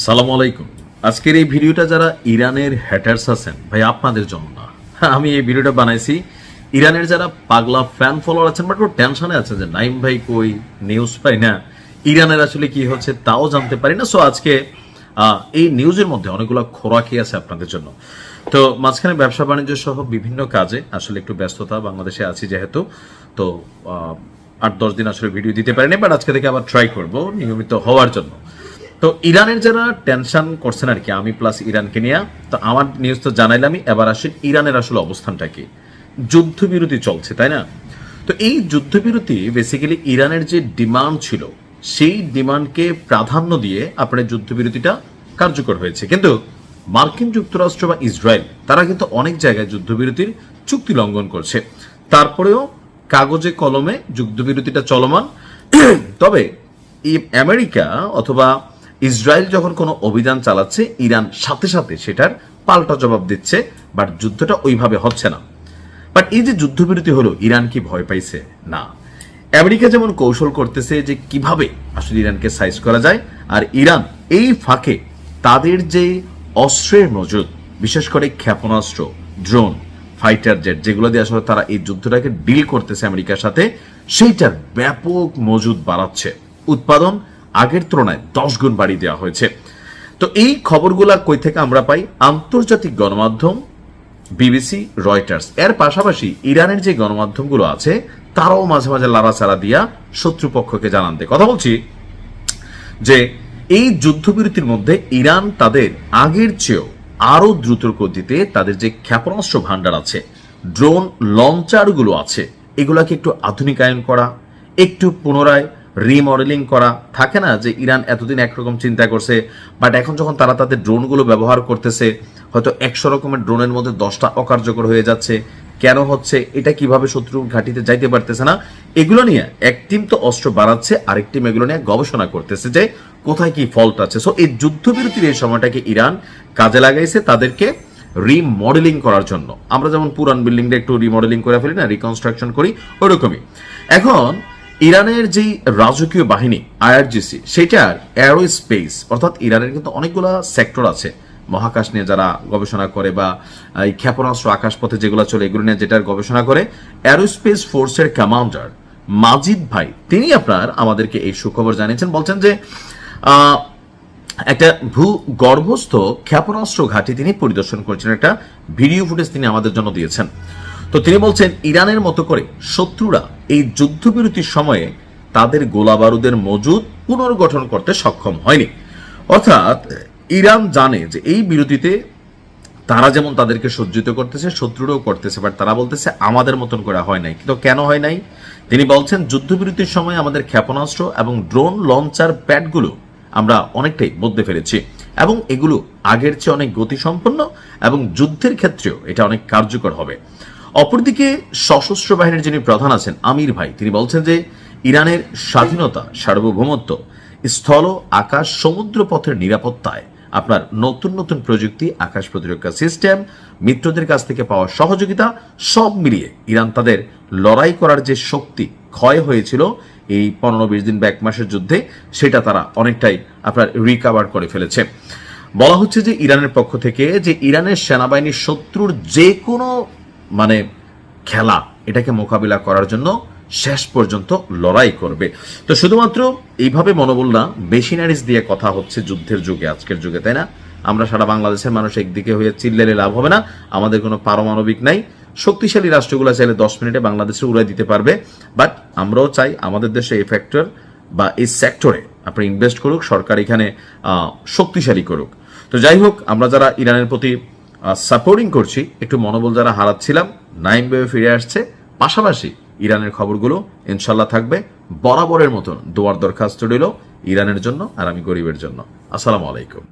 সালাম আলাইকুম। আজকের এই ভিডিওটা যারা ইরানের হ্যাটার্স আছেন ভাই আপনাদের জন্য না। আমি এই ভিডিওটা বানাইছি ইরানের যারা পাগলা ফ্যান ফলোয়ার আছেন বাট টেনশনে আছে যে নাইম ভাই কই, নিউজ পাই না, ইরানের আসলে কি হচ্ছে তাও জানতে পারি না। সো আজকে এই নিউজের মধ্যে অনেকগুলো খোরাকি আছে আপনাদের জন্য। তো মাঝখানে ব্যবসা বাণিজ্য সহ বিভিন্ন কাজে আসলে একটু ব্যস্ততা, বাংলাদেশে আছি যেহেতু, তো 8-10 দিন আসলে ভিডিও দিতে পারিনি, বাট আজকে থেকে আবার ট্রাই করব নিয়মিত হওয়ার জন্য। তো ইরানের যারা টেনশন করছেন আর কি, আমি প্লাস ইরানকে নিয়ে, তো আমার নিউজ তো জানাইলামই। এবার আসেন ইরানের আসলে অবস্থানটা কি। যুদ্ধবিরতি চলছে তাই না? তো এই যুদ্ধবিরতি বেসিক্যালি ইরানের যে ডিমান্ড ছিল সেই ডিমান্ডকে প্রাধান্য দিয়ে আপনার যুদ্ধবিরতিটা কার্যকর হয়েছে। কিন্তু মার্কিন যুক্তরাষ্ট্র বা ইসরায়েল তারা কিন্তু অনেক জায়গায় যুদ্ধবিরতির চুক্তি লঙ্ঘন করছে। তারপরেও কাগজে কলমে যুদ্ধবিরতিটা চলমান। তবে আমেরিকা অথবা ইসরায়েল যখন কোনো অভিযান চালাচ্ছে, ইরান সাথে সাথে সেটার পাল্টা জবাব দিচ্ছে, বাট যুদ্ধটা ওইভাবে হচ্ছে না। বাট এই যে যুদ্ধবিরতি হলো, ইরান কি ভয় পাইছে? না। আমেরিকা যেমন কৌশল করতেছে যে কিভাবে আসলে ইরানকে সাইজ করা যায়, আর ইরান এই ফাঁকে তাদের যে অস্ত্রের মজুদ, বিশেষ করে ক্ষেপণাস্ত্র, ড্রোন, ফাইটার জেট, যেগুলো দিয়ে আসলে তারা এই যুদ্ধটাকে ডিল করতেছে আমেরিকার সাথে, সেইটার ব্যাপক মজুদ বাড়াচ্ছে। উৎপাদন আগের তুলনায় 10 গুণ বাড়িয়ে দেওয়া হয়েছে। তো এই খবরগুলা কই থেকে আমরা পাই? আন্তর্জাতিক গণমাধ্যম, বিবিসি, রয়টার্স, এর পাশাপাশি ইরানের যে গণমাধ্যমগুলো আছে তারাও মাঝে মাঝে লাড়াচাড়া দিয়া শত্রুপক্ষকে জানান দেয়। কথা বলছি যে এই যুদ্ধবিরতির মধ্যে ইরান তাদের আগের চেয়েও আরো দ্রুত গতিতে তাদের যে ক্ষেপণাস্ত্র ভান্ডার আছে, ড্রোন লঞ্চারগুলো আছে, এগুলাকে একটু আধুনিকায়ন করা, একটু পুনরায় রিমডেলিং করা। থাকে না যে ইরান এতদিন একরকম চিন্তা করছে, বাট এখন যখন তারা তাদের ড্রোনগুলো ব্যবহার করতেছে, হয়তো 100 রকমের ড্রোনের মধ্যে 10টা অকার্যকর হয়ে যাচ্ছে। কেন হচ্ছে এটা? কিভাবে শত্রুর ঘাঁটিতে যাইতে পারতেছে না, এগুলো নিয়ে এক টিম তো অস্ত্র বাড়াচ্ছে, আরেক টিম এগুলো নিয়ে গবেষণা করতেছে যে কোথায় কি ফল্ট আছে। সো এই যুদ্ধবিরতির এই সময়টাকে ইরান কাজে লাগাইছে তাদেরকে রিমডেলিং করার জন্য। আমরা যেমন পুরান বিল্ডিংটা একটু রিমডেলিং করে ফেলি না, রিকনস্ট্রাকশন করি, ওরকমই এখন ইরানের যেই রাজকীয় বাহিনী আইআরজিসি, সেটার অ্যারোস্পেস, অর্থাৎ ইরানের কিন্তু অনেকগুলো সেক্টর আছে মহাকাশ নিয়ে যারা গবেষণা করে, বা এই ক্ষেপণাস্ত্র আকাশপথে যেগুলো চলে এগুলো নিয়ে যেটার গবেষণা করে, অ্যারোস্পেস ফোর্সের কমান্ডার মাজিদ ভাই তিনি আপনার আমাদেরকে এই সুখবর জানিয়েছেন। বলছেন যে একটা ভূগর্ভস্থ ক্ষেপণাস্ত্র ঘাঁটি তিনি পরিদর্শন করেছেন, একটা ভিডিও ফুটেজ তিনি আমাদের জন্য দিয়েছেন। তো তিনি বলছেন ইরানের মতো করে শত্রুরা এই যুদ্ধবিরতির সময়ে তাদের গোলা বারুদের মজুদ পুনর্গঠন করতে সক্ষম হয়নি। অর্থাৎ ইরান জানে যে এই বিরতিতে তারা যেমন তাদেরকে সজ্জিত করতেছে, শত্রুরাও করতেছে, বাট তারা বলতেছে আমাদের মতন করে হয় নাই। কিন্তু কেন হয় নাই? তিনি বলছেন যুদ্ধবিরতির সময় আমাদের ক্ষেপণাস্ত্র এবং ড্রোন লঞ্চার প্যাডগুলো আমরা অনেকটাই বদলে ফেলেছি, এবং এগুলো আগের চেয়ে অনেক গতিসম্পন্ন, এবং যুদ্ধের ক্ষেত্রেও এটা অনেক কার্যকর হবে। অপরদিকে সশস্ত্র বাহিনীর যিনি প্রধান আছেন আমির ভাই, তিনি বলছেন যে ইরানের স্বাধীনতা, সার্বভৌমত্ব, স্থল, আকাশ, সমুদ্র পথের নিরাপত্তায় আপনার নতুন নতুন প্রযুক্তি, আকাশ প্রতিরক্ষা সিস্টেম, মিত্রদের কাছ থেকে পাওয়া সহযোগিতা, সব মিলিয়ে ইরান তাদের লড়াই করার যে শক্তি ক্ষয় হয়েছিল এই 15-20 দিন বা 1 মাসের যুদ্ধে, সেটা তারা অনেকটাই আপনার রিকাভার করে ফেলেছে। বলা হচ্ছে যে ইরানের পক্ষ থেকে যে ইরানের সেনাবাহিনীর শত্রুর যে কোনো খেলা, এটাকে মোকাবিলা করার জন্য শেষ পর্যন্ত লড়াই করবে। তো শুধুমাত্র এইভাবে মনোবল না, মেশিনারিজ দিয়ে কথা হচ্ছে যুদ্ধের যুগে, আজকের যুগে, তাই না? আমরা সারা বাংলাদেশের মানুষ একদিকে হয়ে চিল্লালে লাভ হবে না। আমাদের কোনো পারমাণবিক নাই। শক্তিশালী রাষ্ট্রগুলো চাইলে 10 মিনিটে বাংলাদেশে উড়াই দিতে পারবে, বাট আমরাও চাই আমাদের দেশে এই ফ্যাক্টর বা এই সেক্টরে আপনি ইনভেস্ট করুক, সরকার এখানে শক্তিশালী করুক। তো যাই হোক, আমরা যারা ইরানের প্রতি সাপোর্টিং করছি, একটু মনোবল যারা হারাচ্ছিলাম, নাইম ভাই ফিরে আসছে। পাশাপাশি ইরানের খবরগুলো ইনশাল্লাহ থাকবে। বরাবরের মতন দোয়ার দরখাস্ত রইল ইরানের জন্য, আর আমি গরিবের জন্য। আসসালামু আলাইকুম।